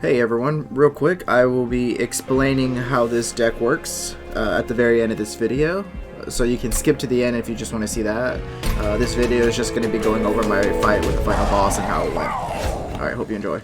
Hey everyone, real quick, I will be explaining how this deck works at the very end of this video. So you can skip to the end if you just want to see that. This video is just going to be going over my fight with the final boss and how it went. Alright, hope you enjoy.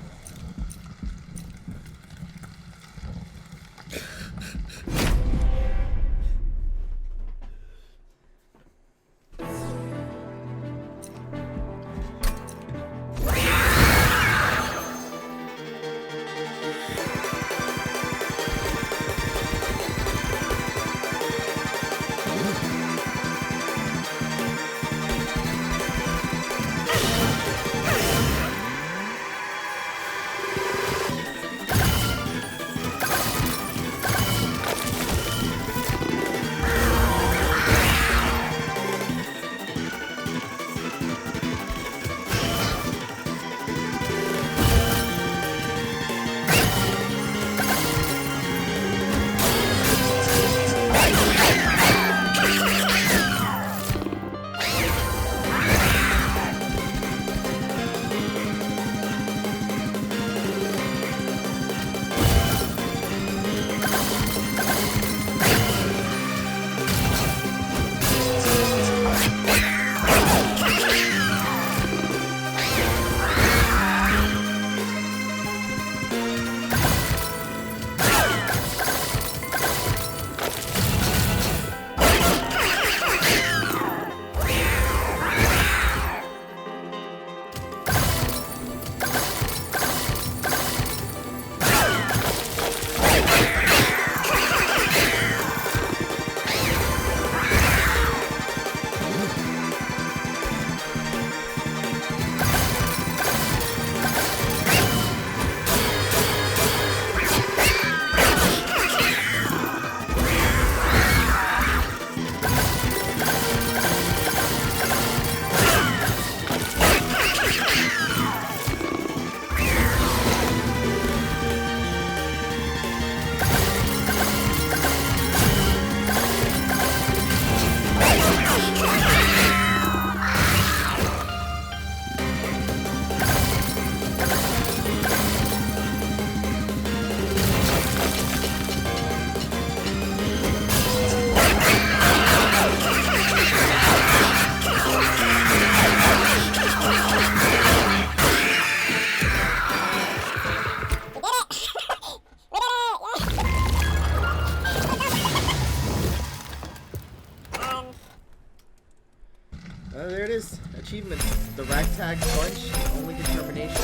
There it is. Achievement. The Ragtag Punch. Only determination.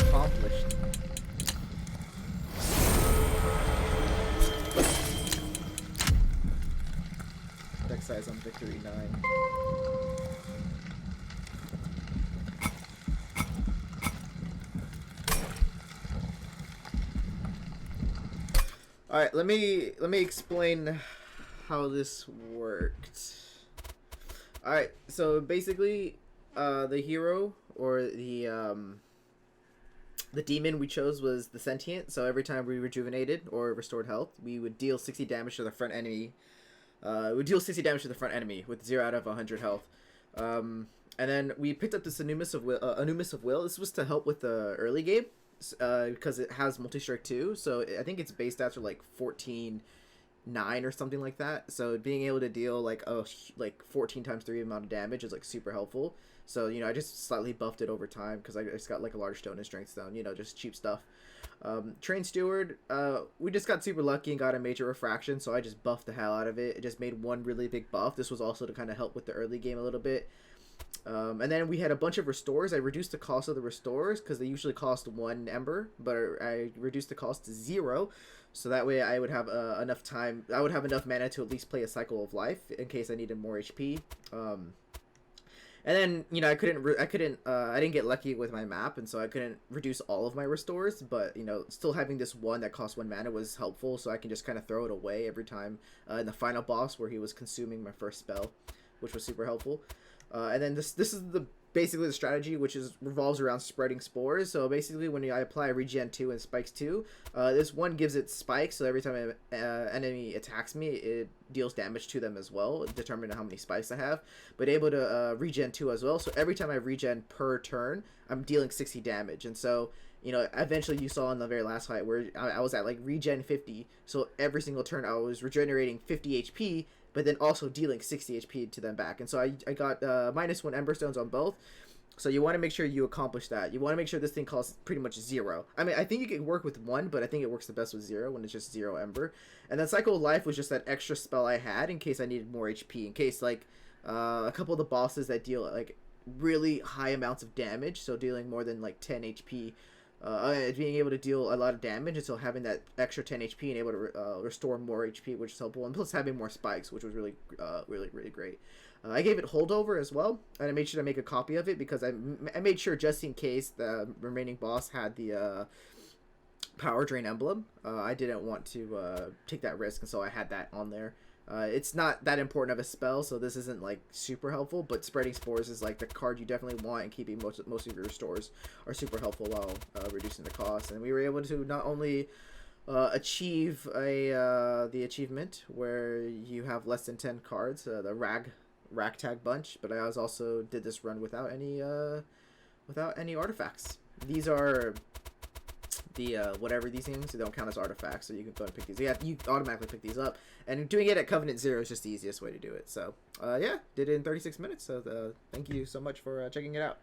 Accomplished. Deck size on Victory 9. Alright, let me explain how this worked. Alright, so basically, the hero, or the demon we chose was the Sentient, so every time we rejuvenated or restored health, we would deal 60 damage to the front enemy. We would deal 60 damage to the front enemy with 0 out of 100 health. And then we picked up this Anumis of Will. This was to help with the early game, because it has multi-strike too, so I think its base stats are like 14... 9 or something like that, so being able to deal like 14 times 3 amount of damage is like super helpful. So I just slightly buffed it over time because I just got like a large stone and strength stone, just cheap stuff. Train Steward, we just got super lucky and got a major refraction, so I just buffed the hell out of it. It just made one really big buff. This was also to kind of help with the early game a little bit. And then we had a bunch of restores. I reduced the cost of the restores because they usually cost 1 ember, but I reduced the cost to 0, so that way I would have enough time. I would have enough mana to at least play a cycle of life in case I needed more HP. And then I didn't get lucky with my map, and so I couldn't reduce all of my restores. But still having this one that cost 1 mana was helpful, so I can just kind of throw it away every time in the final boss where he was consuming my first spell, which was super helpful. And then this is basically the strategy, which revolves around spreading spores. So basically, when I apply Regen 2 and Spikes 2, this one gives it spikes, so every time an enemy attacks me, it deals damage to them as well, determining how many spikes I have. But able to Regen 2 as well, so every time I regen per turn, I'm dealing 60 damage. And so you know, eventually you saw in the very last fight where I was at like regen 50, so every single turn I was regenerating 50 HP, but then also dealing 60 HP to them back. And so I got -1 Ember Stones on both. So you want to make sure you accomplish that. You want to make sure this thing costs pretty much 0. I mean, I think you can work with 1, but I think it works the best with 0 when it's just 0 Ember. And then Cycle of Life was just that extra spell I had in case I needed more HP. In case, like, a couple of the bosses that deal, like, really high amounts of damage. So dealing more than, like, 10 HP. Being able to deal a lot of damage, and so having that extra 10 HP and able to restore more HP, which is helpful. And plus having more spikes, which was really, really great. I gave it holdover as well, and I made sure to make a copy of it because I made sure just in case the remaining boss had the power drain emblem. I didn't want to take that risk, and so I had that on there. It's not that important of a spell, so this isn't like super helpful, but spreading spores is like the card you definitely want, and keeping most of your restores are super helpful while reducing the cost. And we were able to not only achieve the achievement where you have less than 10 cards, the Ragtag bunch, but I also did this run without any artifacts. These are the whatever these things, they don't count as artifacts, so you can go and pick these. You automatically pick these up, and doing it at Covenant 0 is just the easiest way to do it. So yeah, did it in 36 minutes. So thank you so much for checking it out.